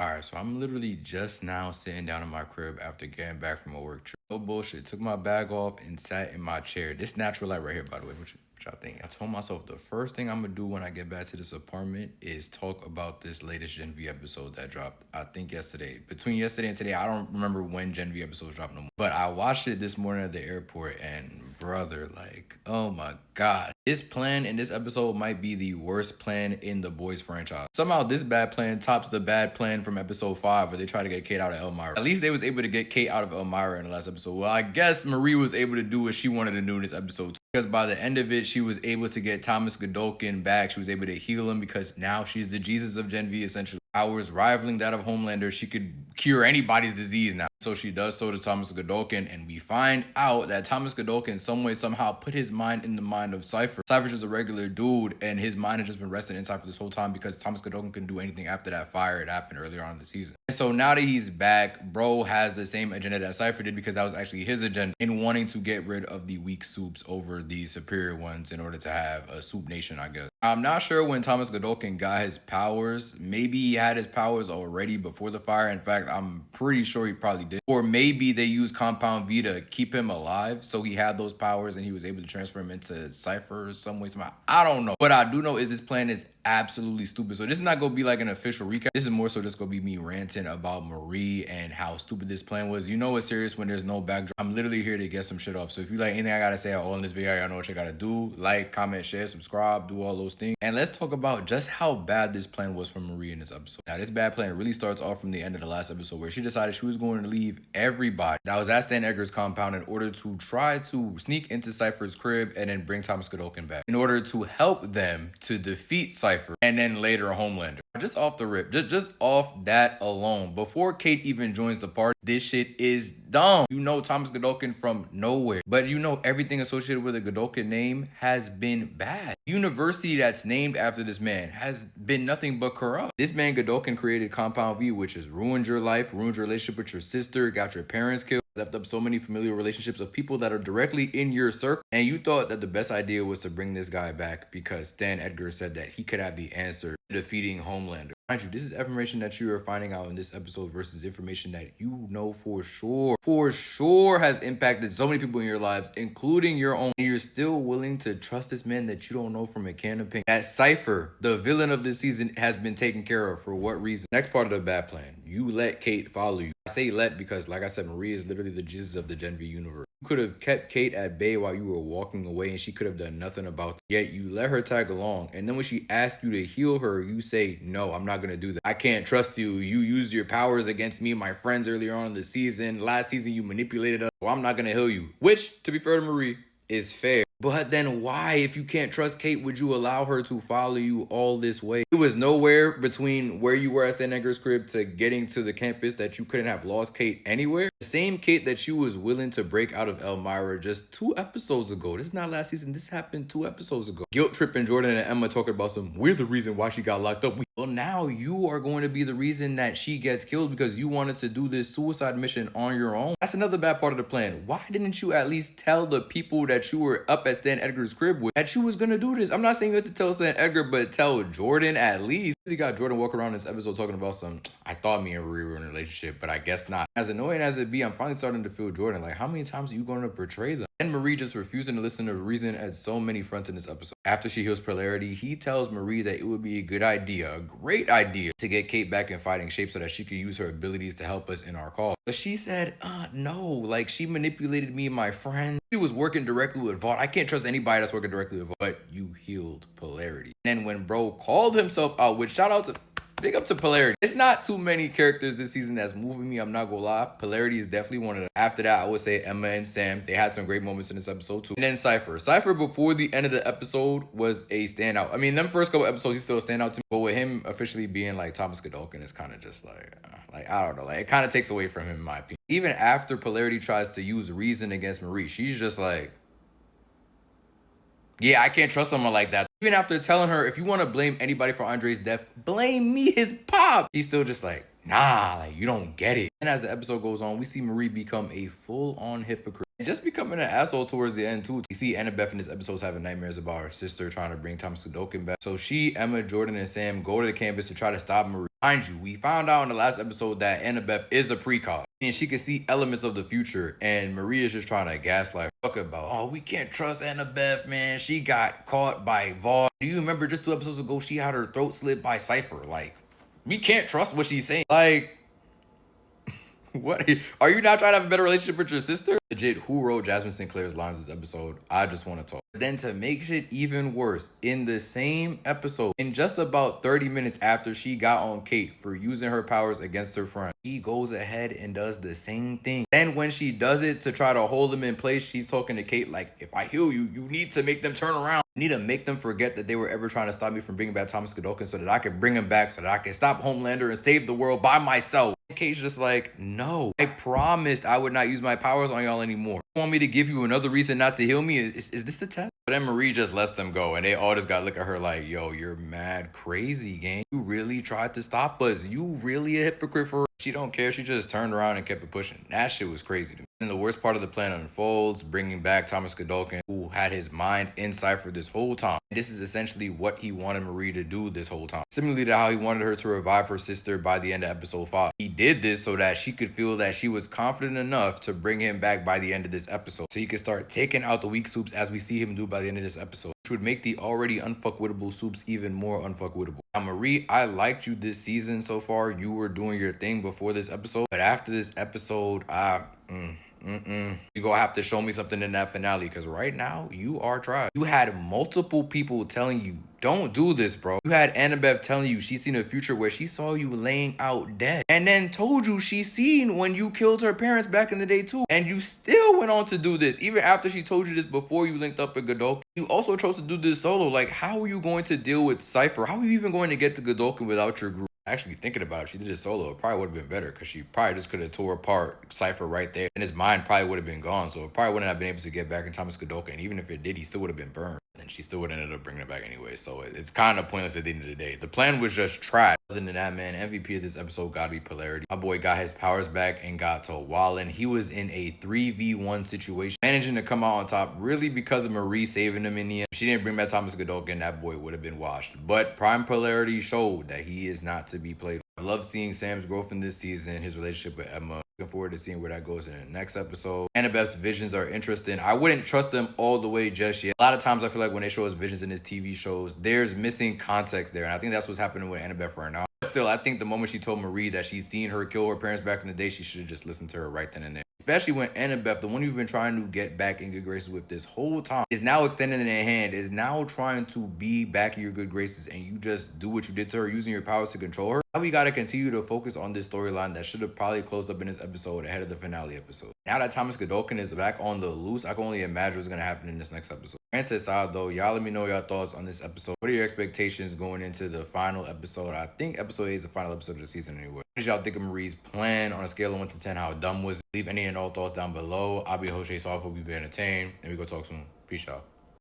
All right, so I'm literally just now sitting down in my crib after getting back from a work trip. No bullshit. Took my bag off and sat in my chair. This natural light right here, by the way. What y'all think? I told myself the first thing I'm gonna do when I get back to this apartment is talk about this latest Gen V episode that dropped. I think yesterday. Between yesterday and today, I don't remember when Gen V episodes dropped no more. But I watched it this morning at the airport, and brother, like, oh my god, this plan in this episode might be the worst plan in the Boys franchise. Somehow this bad plan tops the bad plan from episode 5 where they try to get Kate out of Elmira. At least they was able to get Kate out of Elmira in the last episode. Well, I guess Marie was able to do what she wanted to do in this episode too, because by the end of it, she was able to get Thomas Godolkin back. She was able to heal him because now she's the Jesus of Gen V, essentially. Powers rivaling that of Homelander. She could cure anybody's disease now. So she does so to Thomas Godolkin, and we find out that Thomas Godolkin some way somehow put his mind in the mind of Cipher. Cipher's just a regular dude, and his mind has just been resting in Cipher this whole time because Thomas Godolkin couldn't do anything after that fire that happened earlier on in the season. And so now that he's back, bro has the same agenda that Cipher did, because that was actually his agenda in wanting to get rid of the weak soups over the superior ones in order to have a soup nation, I guess. I'm not sure when Thomas Godolkin got his powers. Maybe he had his powers already before the fire. In fact, I'm pretty sure he probably did. Or maybe they used Compound V to keep him alive, so he had those powers and he was able to transfer him into Cipher some way, somehow. I don't know. What I do know is this plan is absolutely stupid. So this is not going to be like an official recap. This is more so just going to be me ranting about Marie and how stupid this plan was. You know it's serious when there's no backdrop. I'm literally here to get some shit off. So if you like anything I got to say all in this video, y'all know what you got to do. Like, comment, share, subscribe, do all those things. And let's talk about just how bad this plan was for Marie in this episode. Now, this bad plan really starts off from the end of the last episode where she decided she was going to leave everybody that was at Stan Edgar's compound in order to try to sneak into Cipher's crib and then bring Thomas Godolkin back in order to help them to defeat Cipher and then later Homelander. Just off the rip, just off that alone, before Kate even joins the party, this shit is dumb. You know Thomas Godolkin from nowhere, but you know everything associated with the Godolkin name has been bad. University that's named after this man has been nothing but corrupt. This man Godolkin created Compound V, which has ruined your life, ruined your relationship with your sister, got your parents killed, left up so many familiar relationships of people that are directly in your circle. And you thought that the best idea was to bring this guy back because Stan Edgar said that he could have the answer to defeating Homelander. Mind you, this is information that you are finding out in this episode versus information that you know for sure has impacted so many people in your lives, including your own. And you're still willing to trust this man that you don't know from a can of paint. That Cipher, the villain of this season, has been taken care of. For what reason? Next part of the bad plan. You let Kate follow you. I say let because, like I said, Marie is literally the Jesus of the Gen V universe. You could have kept Kate at bay while you were walking away and she could have done nothing about it. Yet you let her tag along. And then when she asked you to heal her, you say, no, I'm not going to do that. I can't trust you. You used your powers against me and my friends earlier on in the season. Last season, you manipulated us. So I'm not going to heal you. Which, to be fair to Marie, is fair. But then why, if you can't trust Kate, would you allow her to follow you all this way? It was nowhere between where you were at Stan Edgar's crib to getting to the campus that you couldn't have lost Kate anywhere. The same Kate that you was willing to break out of Elmira just 2 episodes ago. This is not last season. This happened 2 episodes ago. Guilt tripping Jordan and Emma talking about we're the reason why she got locked up. Well, now you are going to be the reason that she gets killed because you wanted to do this suicide mission on your own. That's another bad part of the plan. Why didn't you at least tell the people that you were up at Stan Edgar's crib with that you was gonna do this? I'm not saying you have to tell Stan Edgar, but tell Jordan at least. You got Jordan walking around this episode talking about I thought me and Marie were in a relationship, but I guess not. As annoying as it be, I'm finally starting to feel Jordan. Like, how many times are you going to portray them? And Marie just refusing to listen to reason at so many fronts in this episode. After she heals Polarity, he tells Marie that it would be a good idea, a great idea, to get Kate back in fighting shape so that she could use her abilities to help us in our cause. But she said, no, like she manipulated me and my friend. She was working directly with Vought. I can't trust anybody that's working directly with Vought. But you healed Polarity. And then when bro called himself out, which shout out to big up to Polarity. It's not too many characters this season that's moving me, I'm not gonna lie. Polarity is definitely one of them. After that, I would say Emma and Sam. They had some great moments in this episode too. And then Cipher. Cipher before the end of the episode was a standout. I mean, them first couple episodes, he still a standout to me. But with him officially being like Thomas Godolkin, it's kind of just like I don't know. Like, it kind of takes away from him in my opinion. Even after Polarity tries to use reason against Marie, she's just like, yeah, I can't trust someone like that. Even after telling her, if you want to blame anybody for Andre's death, blame me, his pop. She's still just like, nah, like you don't get it. And as the episode goes on, we see Marie become a full-on hypocrite. And just becoming an asshole towards the end too. You see Annabeth in this episode having nightmares about her sister trying to bring Thomas Godolkin back. So she, Emma, Jordan, and Sam go to the campus to try to stop Marie. Mind you, we found out in the last episode that Annabeth is a precog. And she can see elements of the future. And Marie is just trying to gaslight her. Talk about, oh, we can't trust Annabeth, man. She got caught by Vaughn. Do you remember just 2 episodes ago, she had her throat slit by Cipher? Like, we can't trust what she's saying. Like, what? Are you not trying to have a better relationship with your sister? Legit, who wrote Jasmine Sinclair's lines this episode? I just want to talk. Then to make shit even worse, in the same episode, in just about 30 minutes after she got on Kate for using her powers against her friend, she goes ahead and does the same thing. Then when she does it to try to hold them in place, she's talking to Kate like, if I heal you, you need to make them turn around. I need to make them forget that they were ever trying to stop me from bringing back Thomas Godolkin so that I could bring him back, so that I can stop Homelander and save the world by myself. Kate's just like, no, I promised I would not use my powers on y'all anymore. You want me to give you another reason not to heal me? Is this the test? But then Marie just lets them go, and they all just got to look at her like, yo, you're mad crazy, gang. You really tried to stop us. You really a hypocrite for her. She don't care. She just turned around and kept it pushing. That shit was crazy to me. And the worst part of the plan unfolds, bringing back Thomas Godolkin, who had his mind in Cipher this whole time. This is essentially what he wanted Marie to do this whole time. Similarly to how he wanted her to revive her sister by the end of episode 5. He did this so that she could feel that she was confident enough to bring him back by the end of this episode. So he could start taking out the weak soups as we see him do by the end of this episode, which would make the already unfuckwittable soups even more unfuckwittable. Now, Marie, I liked you this season so far. You were doing your thing before this episode. But after this episode, you gonna have to show me something in that finale, because right now you are trash. You had multiple people telling you don't do this, bro. You had Annabeth telling you she's seen a future where she saw you laying out dead, and then told you she seen when you killed her parents back in the day too, and you still went on to do this even after she told you this before you linked up with Godolkin. You also chose to do this solo. Like, how are you going to deal with Cipher? How are you even going to get to Godolkin without your group? Actually thinking about it, if she did it solo, it probably would have been better, because she probably just could have tore apart Cipher right there, and his mind probably would have been gone, so it probably wouldn't have been able to get back in Thomas Godolkin. And even if it did, he still would have been burned, and she still would have ended up bringing it back anyway. So it's kind of pointless at the end of the day. The plan was just trash. Other than that, man, MVP of this episode gotta be Polarity. My boy got his powers back and got to wallin'. He was in a 3v1 situation, managing to come out on top really because of Marie saving him in the end. If she didn't bring back Thomas Godolkin, that boy would have been washed. But Prime Polarity showed that he is not to be played. I love seeing Sam's growth in this season, his relationship with Emma. Looking forward to seeing where that goes in the next episode. Annabeth's visions are interesting. I wouldn't trust them all the way just yet. A lot of times I feel like when they show us visions in his TV shows, there's missing context there. And I think that's what's happening with Annabeth right now. But still, I think the moment she told Marie that she's seen her kill her parents back in the day, she should have just listened to her right then and there. Especially when Annabeth, the one you've been trying to get back in good graces with this whole time, is now extending their hand, is now trying to be back in your good graces, and you just do what you did to her using your powers to control her. Now we gotta continue to focus on this storyline that should have probably closed up in this episode ahead of the finale episode. Now that Thomas Godolkin is back on the loose, I can only imagine what's gonna happen in this next episode. Rant aside though, y'all let me know your thoughts on this episode. What are your expectations going into the final episode? I think episode 8 is the final episode of the season anyway. What did y'all think of Marie's plan on a scale of 1 to 10? How dumb was it? Leave any and all thoughts down below. I'll be your host, Jay, so I hope you've been entertained, and we go talk soon. Peace out.